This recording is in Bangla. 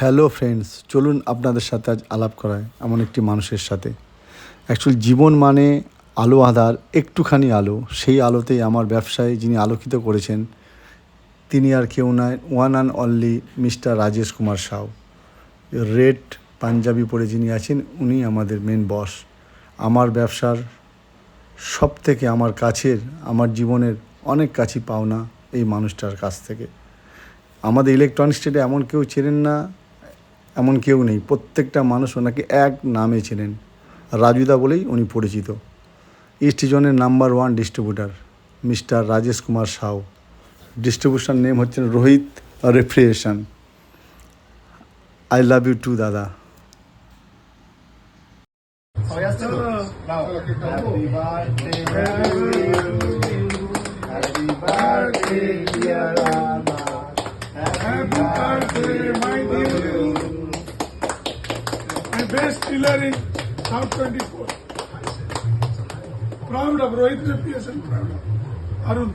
হ্যালো ফ্রেন্ডস, চলুন আপনাদের সাথে আজ আলাপ করায় এমন একটি মানুষের সাথে। অ্যাকচুয়ালি জীবন মানে আলো আঁধার, একটুখানি আলো। সেই আলোতেই আমার ব্যবসায় যিনি আলোকিত করেছেন তিনি আর কেউ নয়, one and only mister Rajesh Kumar Sau. Red পাঞ্জাবি পরে যিনি আছেন উনি আমাদের মেন বস। আমার ব্যবসার সব থেকে আমার কাছের, আমার জীবনের অনেক কাছে পাওনা এই মানুষটার কাছ থেকে। আমাদের ইলেকট্রনিক স্টেটে এমন কেউ চেনেন না, এমন কেউ নেই। প্রত্যেকটা মানুষ ওনাকে এক নামে চেনেন, রাজুদা বলেই উনি পরিচিত। ইস্ট জোনের number 1 distributor mister Rajesh Kumar Sau. Distribution name হচ্ছেন Rohit refrigeration. I love you too দাদা। Best dealer in South 24. Proud of Rohit Reputation. Proud of Arun.